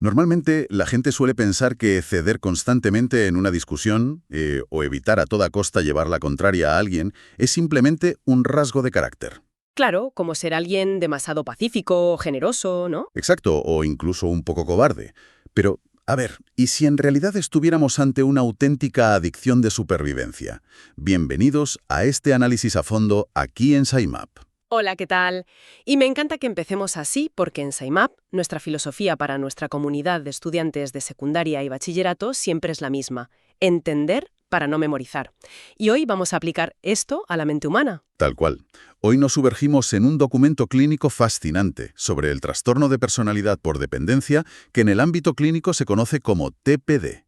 Normalmente la gente suele pensar que ceder constantemente en una discusión o evitar a toda costa llevar la contraria a alguien es simplemente un rasgo de carácter. Claro, como ser alguien demasiado pacífico, generoso, ¿no? Exacto, o incluso un poco cobarde. Pero, a ver, ¿y si en realidad estuviéramos ante una auténtica adicción de supervivencia? Bienvenidos a este análisis a fondo aquí en SciMap. Hola, ¿qué tal? Y me encanta que empecemos así porque en SciMap, nuestra filosofía para nuestra comunidad de estudiantes de secundaria y bachillerato siempre es la misma: entender para no memorizar. Y hoy vamos a aplicar esto a la mente humana. Tal cual. Hoy nos sumergimos en un documento clínico fascinante sobre el trastorno de personalidad por dependencia que en el ámbito clínico se conoce como TPD.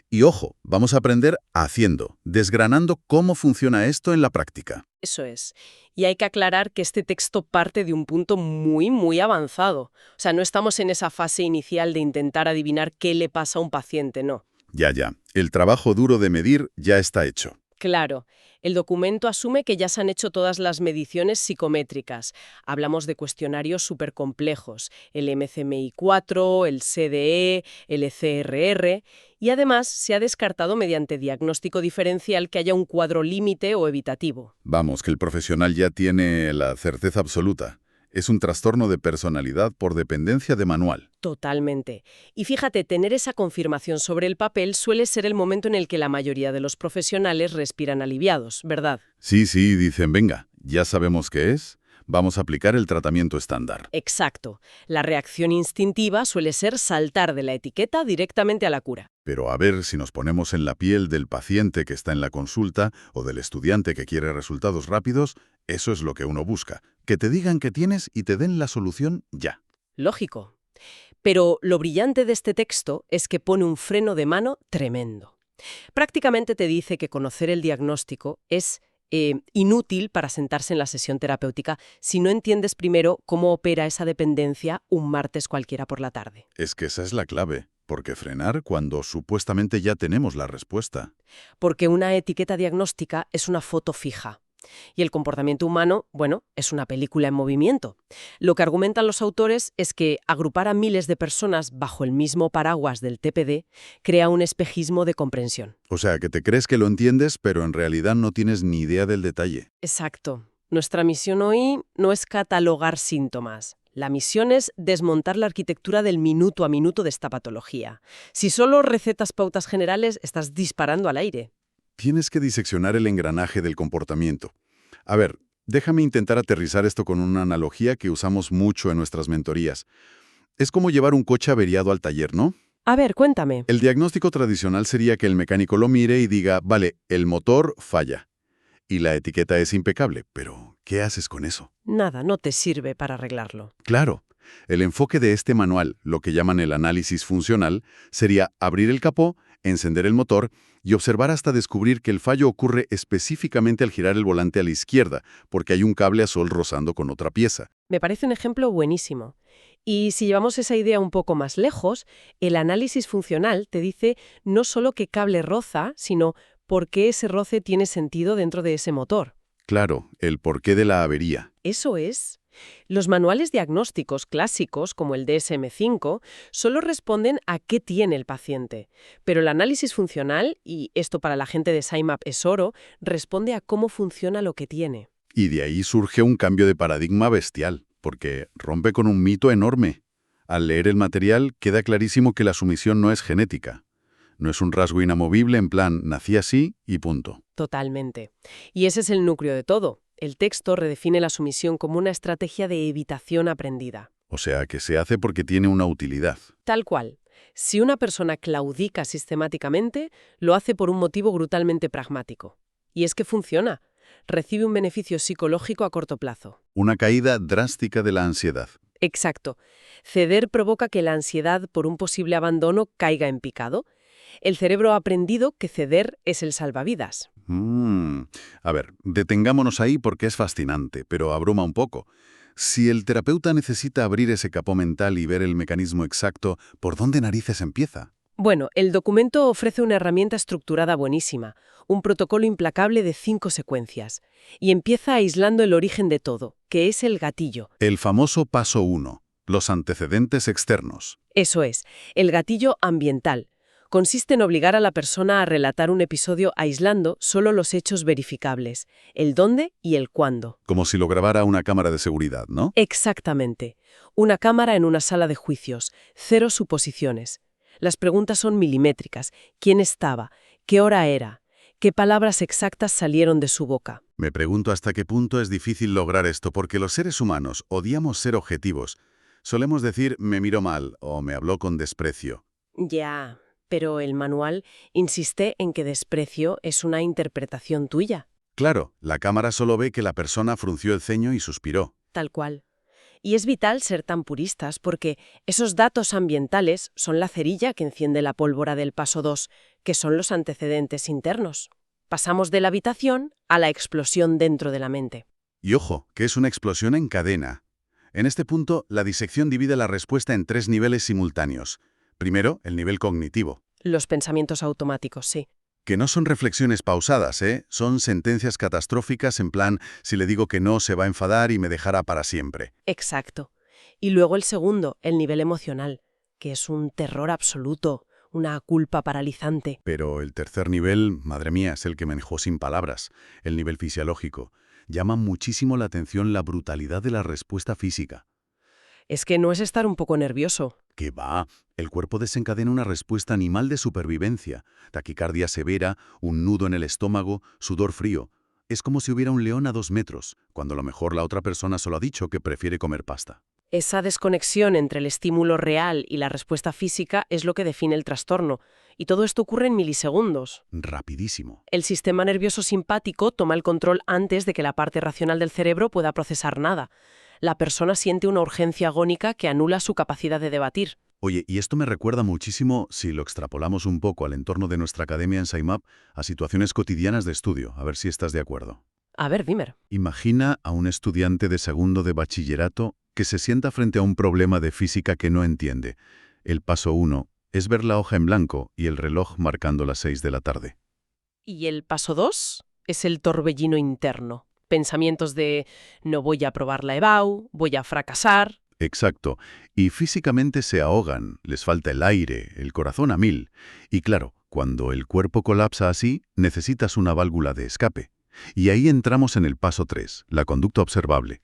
Y ojo, vamos a aprender haciendo, desgranando cómo funciona esto en la práctica. Eso es. Y hay que aclarar que este texto parte de un punto muy avanzado. O sea, no estamos en esa fase inicial de intentar adivinar qué le pasa a un paciente, no. Ya. El trabajo duro de medir ya está hecho. Claro, el documento asume que ya se han hecho todas las mediciones psicométricas. Hablamos de cuestionarios súper complejos, el MCMI-4, el CDE, el ECRR, y además se ha descartado mediante diagnóstico diferencial que haya un cuadro límite o evitativo. Vamos, que el profesional ya tiene la certeza absoluta. Es un trastorno de personalidad por dependencia de manual. Totalmente. Y fíjate, tener esa confirmación sobre el papel suele ser el momento en el que la mayoría de los profesionales respiran aliviados, ¿verdad? Sí, dicen, venga, ya sabemos qué es, vamos a aplicar el tratamiento estándar. Exacto. La reacción instintiva suele ser saltar de la etiqueta directamente a la cura. Pero a ver si nos ponemos en la piel del paciente que está en la consulta o del estudiante que quiere resultados rápidos, eso es lo que uno busca. Que te digan qué tienes y te den la solución ya. Lógico. Pero lo brillante de este texto es que pone un freno de mano tremendo. Prácticamente te dice que conocer el diagnóstico es inútil para sentarse en la sesión terapéutica si no entiendes primero cómo opera esa dependencia un martes cualquiera por la tarde. Es que esa es la clave. ¿Por qué frenar cuando supuestamente ya tenemos la respuesta? Porque una etiqueta diagnóstica es una foto fija. Y el comportamiento humano, bueno, es una película en movimiento. Lo que argumentan los autores es que agrupar a miles de personas bajo el mismo paraguas del TPD crea un espejismo de comprensión. O sea, que te crees que lo entiendes, pero en realidad no tienes ni idea del detalle. Exacto. Nuestra misión hoy no es catalogar síntomas. La misión es desmontar la arquitectura del minuto a minuto de esta patología. Si solo recetas pautas generales, estás disparando al aire. Tienes que diseccionar el engranaje del comportamiento. A ver, déjame intentar aterrizar esto con una analogía que usamos mucho en nuestras mentorías. Es como llevar un coche averiado al taller, ¿no? A ver, cuéntame. El diagnóstico tradicional sería que el mecánico lo mire y diga, vale, el motor falla. Y la etiqueta es impecable, pero ¿qué haces con eso? Nada, no te sirve para arreglarlo. Claro, el enfoque de este manual, lo que llaman el análisis funcional, sería abrir el capó, encender el motor y observar hasta descubrir que el fallo ocurre específicamente al girar el volante a la izquierda, porque hay un cable a sol rozando con otra pieza. Me parece un ejemplo buenísimo. Y si llevamos esa idea un poco más lejos, el análisis funcional te dice no solo qué cable roza, sino por qué ese roce tiene sentido dentro de ese motor. Claro, el porqué de la avería. Eso es. Los manuales diagnósticos clásicos, como el DSM-5, solo responden a qué tiene el paciente. Pero el análisis funcional, y esto para la gente de SciMap es oro, responde a cómo funciona lo que tiene. Y de ahí surge un cambio de paradigma bestial, porque rompe con un mito enorme. Al leer el material queda clarísimo que la sumisión no es genética. No es un rasgo inamovible en plan, nací así y punto. Totalmente. Y ese es el núcleo de todo. El texto redefine la sumisión como una estrategia de evitación aprendida. O sea, que se hace porque tiene una utilidad. Tal cual. Si una persona claudica sistemáticamente, lo hace por un motivo brutalmente pragmático. Y es que funciona. Recibe un beneficio psicológico a corto plazo. Una caída drástica de la ansiedad. Exacto. Ceder provoca que la ansiedad por un posible abandono caiga en picado. El cerebro ha aprendido que ceder es el salvavidas. A ver, detengámonos ahí porque es fascinante, pero abruma un poco. Si el terapeuta necesita abrir ese capó mental y ver el mecanismo exacto, ¿por dónde narices empieza? Bueno, el documento ofrece una herramienta estructurada buenísima, un protocolo implacable de 5 secuencias, y empieza aislando el origen de todo, que es el gatillo. El famoso paso 1, los antecedentes externos. Eso es, el gatillo ambiental. Consiste en obligar a la persona a relatar un episodio aislando solo los hechos verificables, el dónde y el cuándo. Como si lo grabara una cámara de seguridad, ¿no? Exactamente. Una cámara en una sala de juicios, 0 suposiciones. Las preguntas son milimétricas. ¿Quién estaba? ¿Qué hora era? ¿Qué palabras exactas salieron de su boca? Me pregunto hasta qué punto es difícil lograr esto, porque los seres humanos odiamos ser objetivos. Solemos decir me miró mal o me habló con desprecio. Ya, pero el manual insiste en que desprecio es una interpretación tuya. Claro, la cámara solo ve que la persona frunció el ceño y suspiró. Tal cual. Y es vital ser tan puristas porque esos datos ambientales son la cerilla que enciende la pólvora del paso 2, que son los antecedentes internos. Pasamos de la habitación a la explosión dentro de la mente. Y ojo, que es una explosión en cadena. En este punto, la disección divide la respuesta en 3 niveles simultáneos. Primero, el nivel cognitivo, Los pensamientos automáticos, sí. que no son reflexiones pausadas, son sentencias catastróficas en plan, si le digo que no, se va a enfadar y me dejará para siempre. Exacto. Y luego el segundo, el nivel emocional, que es un terror absoluto, una culpa paralizante. Pero el tercer nivel, madre mía, es el que me dejó sin palabras, el nivel fisiológico. Llama muchísimo la atención la brutalidad de la respuesta física. Es que no es estar un poco nervioso. Que va, el cuerpo desencadena una respuesta animal de supervivencia, taquicardia severa, un nudo en el estómago, sudor frío. Es como si hubiera un león a 2 metros, cuando a lo mejor la otra persona solo ha dicho que prefiere comer pasta. Esa desconexión entre el estímulo real y la respuesta física es lo que define el trastorno, y todo esto ocurre en milisegundos. Rapidísimo. El sistema nervioso simpático toma el control antes de que la parte racional del cerebro pueda procesar nada. La persona siente una urgencia agónica que anula su capacidad de debatir. Oye, y esto me recuerda muchísimo, si lo extrapolamos un poco al entorno de nuestra academia en SciMap, a situaciones cotidianas de estudio, a ver si estás de acuerdo. A ver, Wimmer. Imagina a un estudiante de segundo de bachillerato que se sienta frente a un problema de física que no entiende. El paso 1 es ver la hoja en blanco y el reloj marcando las 6 de la tarde. Y el paso 2 es el torbellino interno. Pensamientos de no voy a aprobar la EBAU, voy a fracasar. Exacto. Y físicamente se ahogan, les falta el aire, el corazón a 1000. Y claro, cuando el cuerpo colapsa así, necesitas una válvula de escape. Y ahí entramos en el paso 3, la conducta observable.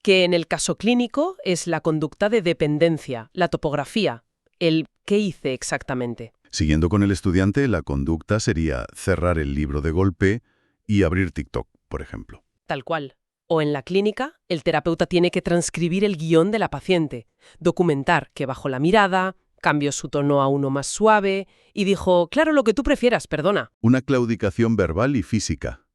Que en el caso clínico es la conducta de dependencia, la topografía, el ¿qué hice exactamente? Siguiendo con el estudiante, la conducta sería cerrar el libro de golpe y abrir TikTok, por ejemplo. Tal cual. O en la clínica, el terapeuta tiene que transcribir el guión de la paciente, documentar que bajó la mirada, cambió su tono a uno más suave y dijo, claro, lo que tú prefieras, perdona. Una claudicación verbal y física.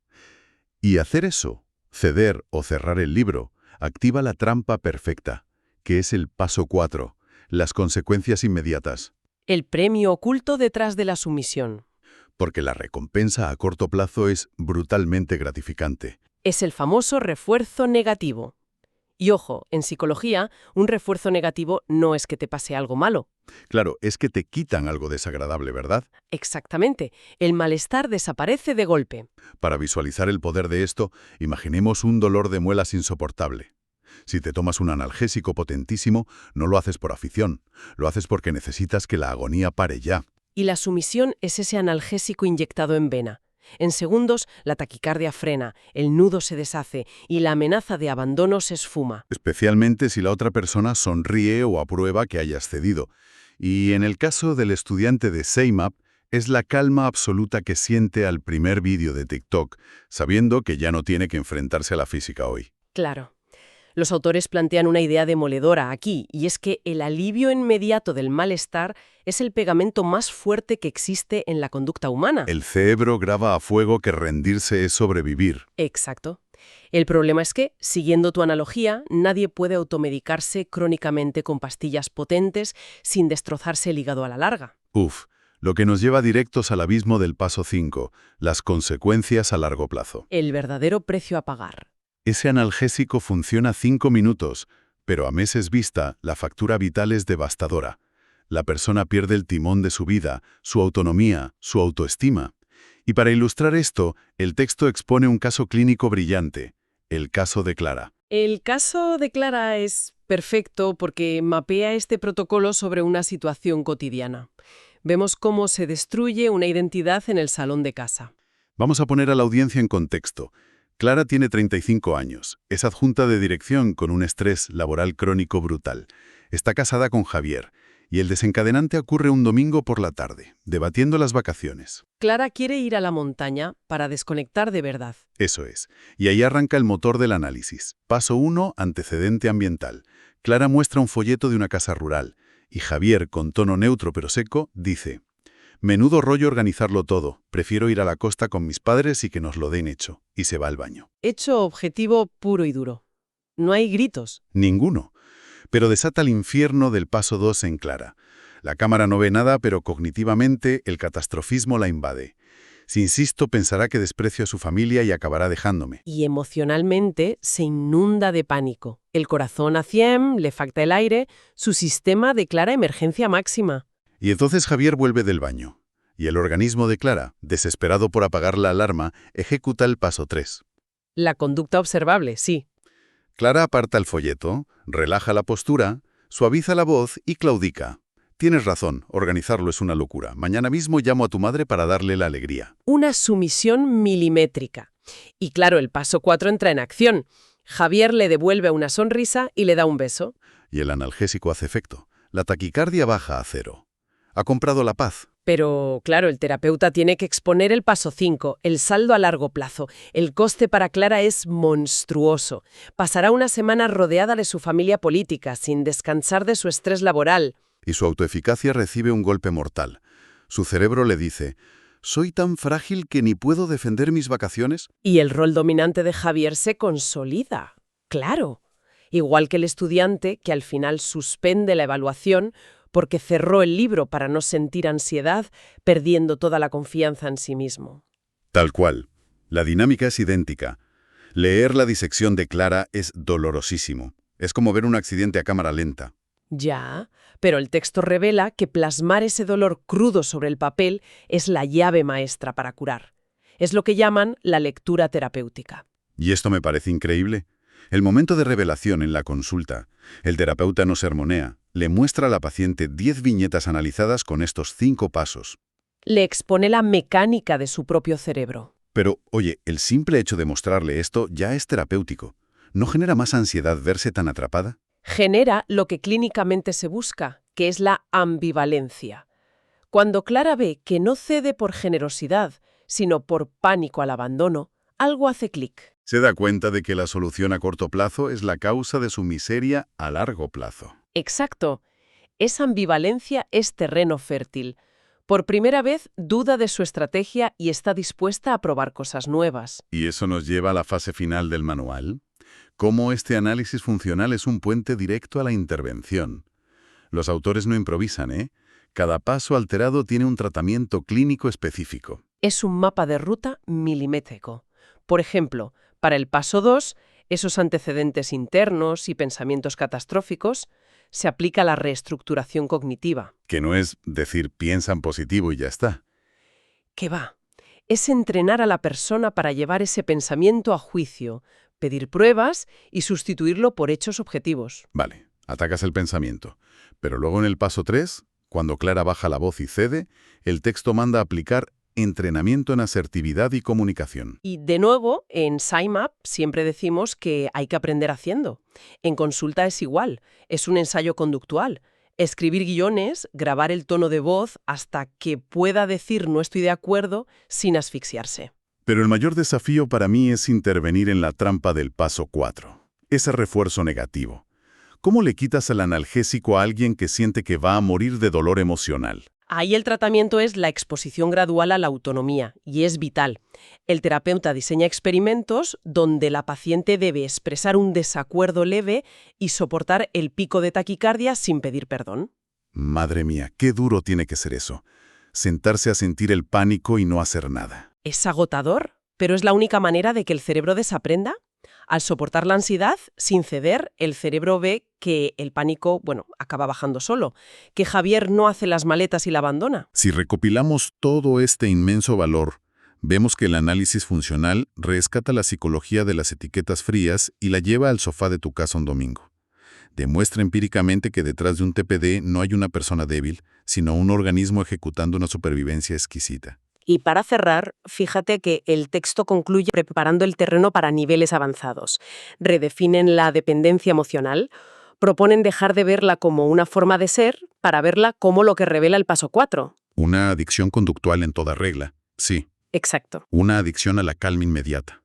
Y hacer eso, ceder o cerrar el libro, activa la trampa perfecta, que es el paso 4, las consecuencias inmediatas. El premio oculto detrás de la sumisión. Porque la recompensa a corto plazo es brutalmente gratificante. Es el famoso refuerzo negativo. Y ojo, en psicología, un refuerzo negativo no es que te pase algo malo. Claro, es que te quitan algo desagradable, ¿verdad? Exactamente. El malestar desaparece de golpe. Para visualizar el poder de esto, imaginemos un dolor de muelas insoportable. Si te tomas un analgésico potentísimo, no lo haces por afición, lo haces porque necesitas que la agonía pare ya. Y la sumisión es ese analgésico inyectado en vena. En segundos, la taquicardia frena, el nudo se deshace y la amenaza de abandono se esfuma. Especialmente si la otra persona sonríe o aprueba que hayas cedido. Y en el caso del estudiante de SciMap, es la calma absoluta que siente al primer vídeo de TikTok, sabiendo que ya no tiene que enfrentarse a la física hoy. Claro. Los autores plantean una idea demoledora aquí, y es que el alivio inmediato del malestar es el pegamento más fuerte que existe en la conducta humana. El cerebro graba a fuego que rendirse es sobrevivir. Exacto. El problema es que, siguiendo tu analogía, nadie puede automedicarse crónicamente con pastillas potentes sin destrozarse el hígado a la larga. Lo que nos lleva directos al abismo del paso 5, las consecuencias a largo plazo. El verdadero precio a pagar. Ese analgésico funciona 5 minutos, pero a meses vista, la factura vital es devastadora. La persona pierde el timón de su vida, su autonomía, su autoestima. Y para ilustrar esto, el texto expone un caso clínico brillante, el caso de Clara. El caso de Clara es perfecto porque mapea este protocolo sobre una situación cotidiana. Vemos cómo se destruye una identidad en el salón de casa. Vamos a poner a la audiencia en contexto. Clara tiene 35 años, es adjunta de dirección con un estrés laboral crónico brutal. Está casada con Javier, y el desencadenante ocurre un domingo por la tarde, debatiendo las vacaciones. Clara quiere ir a la montaña para desconectar de verdad. Eso es, y ahí arranca el motor del análisis. Paso 1, antecedente ambiental. Clara muestra un folleto de una casa rural, y Javier, con tono neutro pero seco, dice: «Menudo rollo organizarlo todo, prefiero ir a la costa con mis padres y que nos lo den hecho», y se va al baño. Hecho objetivo puro y duro. No hay gritos. Ninguno. Pero desata el infierno del paso 2 en Clara. La cámara no ve nada, pero cognitivamente el catastrofismo la invade. Si insisto, pensará que desprecio a su familia y acabará dejándome. Y emocionalmente se inunda de pánico. El corazón a 100, le falta el aire, su sistema declara emergencia máxima. Y entonces Javier vuelve del baño. Y el organismo de Clara, desesperado por apagar la alarma, ejecuta el paso 3. La conducta observable, sí. Clara aparta el folleto, relaja la postura, suaviza la voz y claudica. Tienes razón, organizarlo es una locura. Mañana mismo llamo a tu madre para darle la alegría. Una sumisión milimétrica. Y claro, el paso 4 entra en acción. Javier le devuelve una sonrisa y le da un beso. Y el analgésico hace efecto. La taquicardia baja a 0. Ha comprado la paz. Pero, claro, el terapeuta tiene que exponer el paso 5, el saldo a largo plazo. El coste para Clara es monstruoso. Pasará una semana rodeada de su familia política, sin descansar de su estrés laboral. Y su autoeficacia recibe un golpe mortal. Su cerebro le dice: «¿Soy tan frágil que ni puedo defender mis vacaciones?» Y el rol dominante de Javier se consolida. Claro. Igual que el estudiante que al final suspende la evaluación porque cerró el libro para no sentir ansiedad, perdiendo toda la confianza en sí mismo. Tal cual. La dinámica es idéntica. Leer la disección de Clara es dolorosísimo. Es como ver un accidente a cámara lenta. Ya, pero el texto revela que plasmar ese dolor crudo sobre el papel es la llave maestra para curar. Es lo que llaman la lectura terapéutica. Y esto me parece increíble. El momento de revelación en la consulta. El terapeuta no sermonea. Le muestra a la paciente 10 viñetas analizadas con estos 5 pasos. Le expone la mecánica de su propio cerebro. Pero, oye, el simple hecho de mostrarle esto ya es terapéutico. ¿No genera más ansiedad verse tan atrapada? Genera lo que clínicamente se busca, que es la ambivalencia. Cuando Clara ve que no cede por generosidad, sino por pánico al abandono, algo hace clic. Se da cuenta de que la solución a corto plazo es la causa de su miseria a largo plazo. Exacto. Esa ambivalencia es terreno fértil. Por primera vez duda de su estrategia y está dispuesta a probar cosas nuevas. Y eso nos lleva a la fase final del manual. Cómo este análisis funcional es un puente directo a la intervención. Los autores no improvisan, ¿eh? Cada paso alterado tiene un tratamiento clínico específico. Es un mapa de ruta milimétrico. Por ejemplo, para el paso 2, esos antecedentes internos y pensamientos catastróficos, se aplica la reestructuración cognitiva. Que no es decir piensan positivo y ya está. ¿Qué va? Es entrenar a la persona para llevar ese pensamiento a juicio, pedir pruebas y sustituirlo por hechos objetivos. Vale, atacas el pensamiento. Pero luego en el paso 3, cuando Clara baja la voz y cede, el texto manda a aplicar entrenamiento en asertividad y comunicación. Y de nuevo, en SciMap siempre decimos que hay que aprender haciendo. En consulta es igual, es un ensayo conductual. Escribir guiones, grabar el tono de voz hasta que pueda decir no estoy de acuerdo sin asfixiarse. Pero el mayor desafío para mí es intervenir en la trampa del paso 4, ese refuerzo negativo. ¿Cómo le quitas el analgésico a alguien que siente que va a morir de dolor emocional? Ahí el tratamiento es la exposición gradual a la autonomía, y es vital. El terapeuta diseña experimentos donde la paciente debe expresar un desacuerdo leve y soportar el pico de taquicardia sin pedir perdón. Madre mía, qué duro tiene que ser eso. Sentarse a sentir el pánico y no hacer nada. Es agotador, pero es la única manera de que el cerebro desaprenda. Al soportar la ansiedad, sin ceder, el cerebro ve que el pánico, acaba bajando solo, que Javier no hace las maletas y la abandona. Si recopilamos todo este inmenso valor, Vemos que el análisis funcional rescata la psicología de las etiquetas frías y la lleva al sofá de tu casa un domingo. Demuestra empíricamente que detrás de un TPD no hay una persona débil, sino un organismo ejecutando una supervivencia exquisita. Y para cerrar, fíjate que el texto concluye preparando el terreno para niveles avanzados. Redefinen la dependencia emocional, proponen dejar de verla como una forma de ser para verla como lo que revela el paso 4. Una adicción conductual en toda regla. Sí, Exacto. una adicción a la calma inmediata.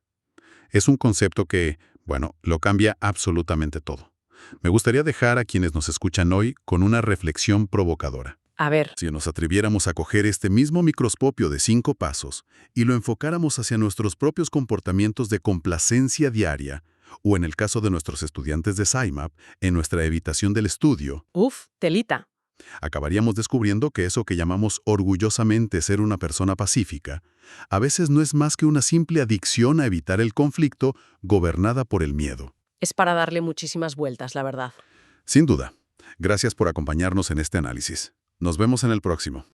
Es un concepto que, bueno, lo cambia absolutamente todo. Me gustaría dejar a quienes nos escuchan hoy con una reflexión provocadora. A ver, Si nos atreviéramos a coger este mismo microscopio de 5 pasos y lo enfocáramos hacia nuestros propios comportamientos de complacencia diaria, o en el caso de nuestros estudiantes de SciMap, en nuestra evitación del estudio, telita. acabaríamos descubriendo que eso que llamamos orgullosamente ser una persona pacífica, a veces no es más que una simple adicción a evitar el conflicto gobernada por el miedo. Es para darle muchísimas vueltas, la verdad. Sin duda. Gracias por acompañarnos en este análisis. Nos vemos en el próximo.